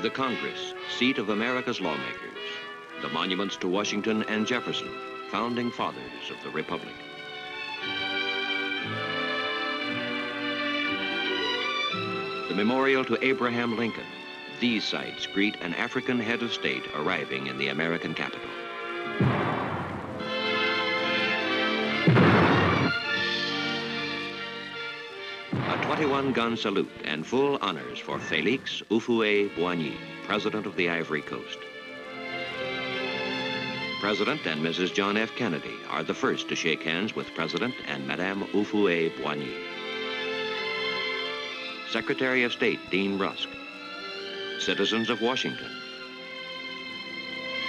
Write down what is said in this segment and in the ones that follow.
The Congress, seat of America's lawmakers. The monuments to Washington and Jefferson, founding fathers of the Republic. The memorial to Abraham Lincoln. These sites greet an African head of state arriving in the American capital. A 21-gun salute and full honors for Félix Houphouët-Boigny, President of the Ivory Coast. President and Mrs. John F. Kennedy are the first to shake hands with President and Madame Houphouët-Boigny. Secretary of State Dean Rusk. Citizens of Washington.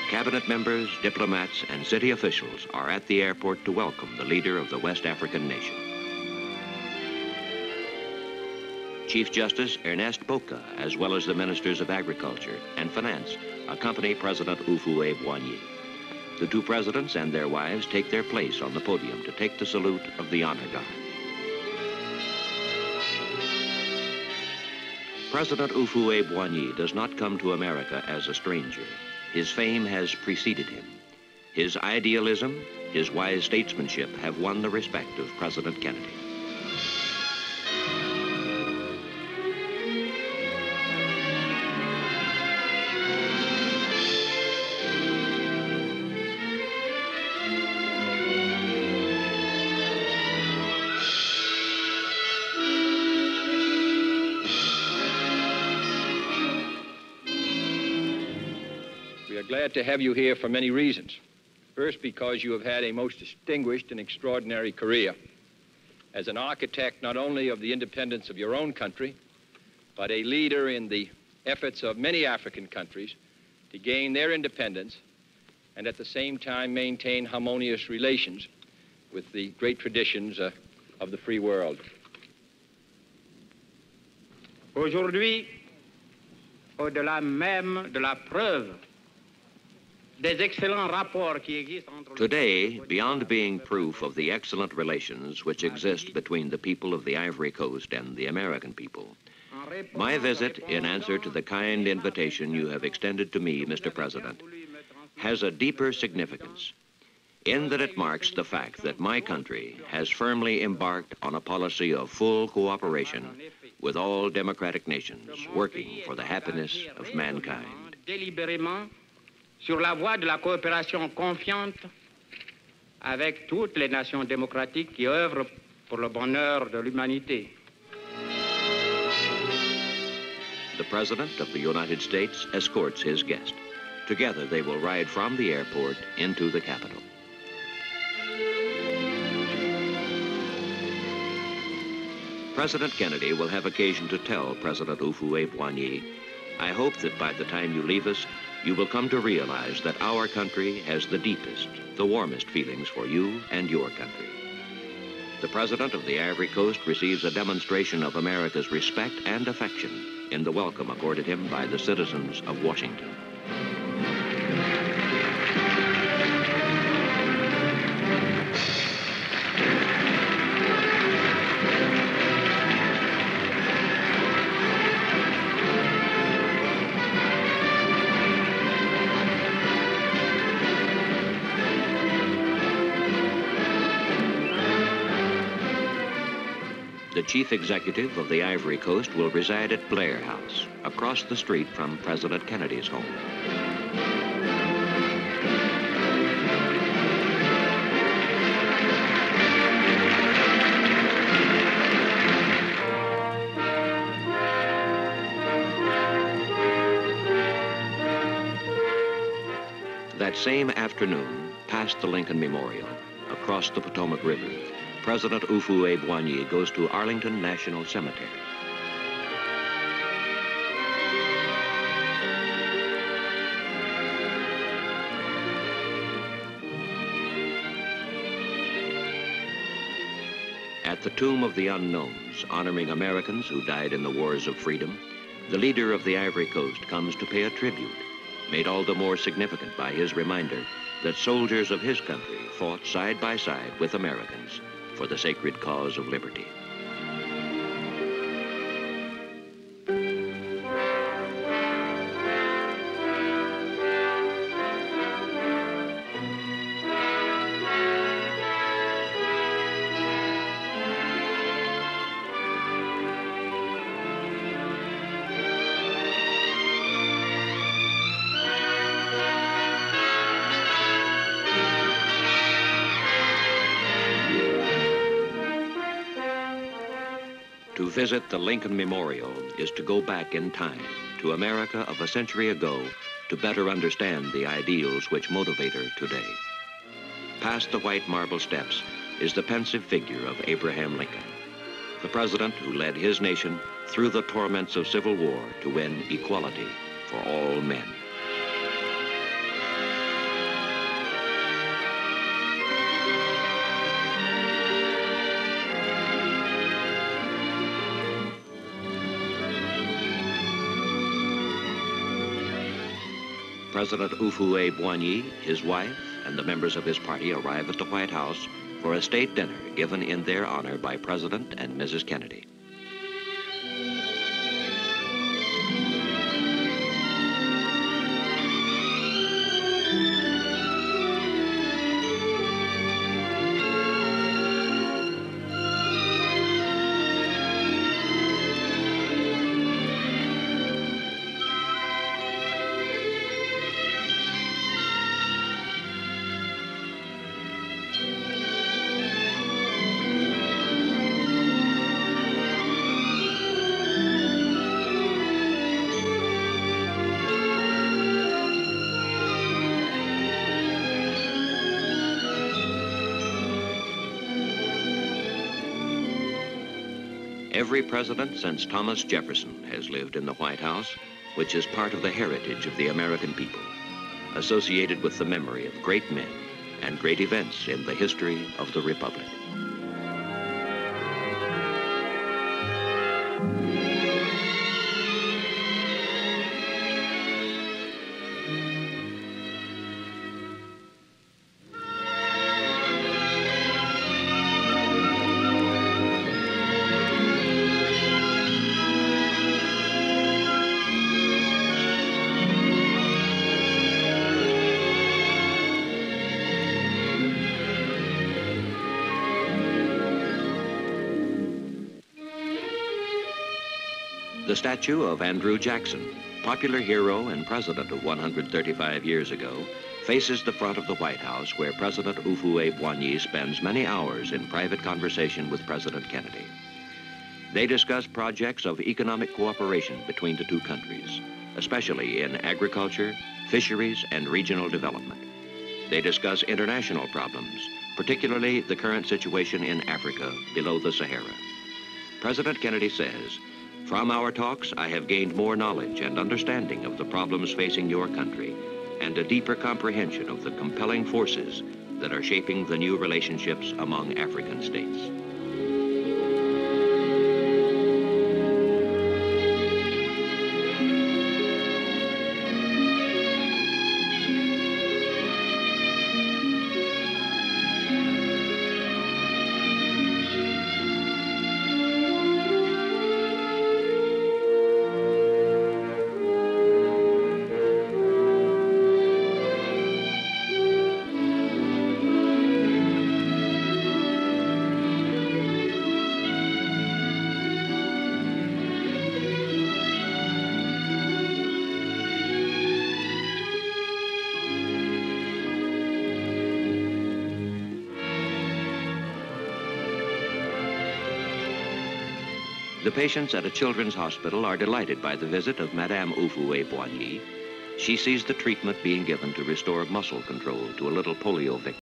Cabinet members, diplomats, and city officials are at the airport to welcome the leader of the West African nation. Chief Justice Ernest Boca, as well as the ministers of Agriculture and Finance, accompany President Houphouët-Boigny. The two presidents and their wives take their place on the podium to take the salute of the honor guard. President Houphouët-Boigny does not come to America as a stranger. His fame has preceded him. His idealism, his wise statesmanship have won the respect of President Kennedy. We are glad to have you here for many reasons. First, because you have had a most distinguished and extraordinary career as an architect not only of the independence of your own country, but a leader in the efforts of many African countries to gain their independence and at the same time maintain harmonious relations with the great traditions of the free world. Aujourd'hui, au-delà même de la preuve des excellents rapports qui existent entre... Today, beyond being proof of the excellent relations which exist between the people of the Ivory Coast and the American people, my visit, in answer to the kind invitation you have extended to me, Mr. President, has a deeper significance in that it marks the fact that my country has firmly embarked on a policy of full cooperation with all democratic nations working for the happiness of mankind. Délibérément sur la voie de la coopération confiante avec toutes les nations démocratiques qui œuvrent pour le bonheur de l'humanité. The President of the United States escorts his guest. Together they will ride from the airport into the Capitol. President Kennedy will have occasion to tell President Houphouët-Boigny, "I hope that by the time you leave us, you will come to realize that our country has the deepest, the warmest feelings for you and your country." The President of the Ivory Coast receives a demonstration of America's respect and affection in the welcome accorded him by the citizens of Washington. The chief executive of the Ivory Coast will reside at Blair House, across the street from President Kennedy's home. That same afternoon, past the Lincoln Memorial, across the Potomac River, President Houphouët-Boigny goes to Arlington National Cemetery. At the Tomb of the Unknowns, honoring Americans who died in the wars of freedom, the leader of the Ivory Coast comes to pay a tribute, made all the more significant by his reminder that soldiers of his country fought side by side with Americans for the sacred cause of liberty. visit the Lincoln Memorial is to go back in time to America of a century ago to better understand the ideals which motivate her today. Past the white marble steps is the pensive figure of Abraham Lincoln, the president who led his nation through the torments of civil war to win equality for all men. President Houphouët-Boigny, his wife, and the members of his party arrive at the White House for a state dinner given in their honor by President and Mrs. Kennedy. Every president since Thomas Jefferson has lived in the White House, which is part of the heritage of the American people, associated with the memory of great men and great events in the history of the Republic. The statue of Andrew Jackson, popular hero and president of 135 years ago, faces the front of the White House where President Houphouët-Boigny spends many hours in private conversation with President Kennedy. They discuss projects of economic cooperation between the two countries, especially in agriculture, fisheries, and regional development. They discuss international problems, particularly the current situation in Africa below the Sahara. President Kennedy says, "From our talks, I have gained more knowledge and understanding of the problems facing your country and a deeper comprehension of the compelling forces that are shaping the new relationships among African states." The patients at a children's hospital are delighted by the visit of Madame Houphouët-Boigny. She sees the treatment being given to restore muscle control to a little polio victim.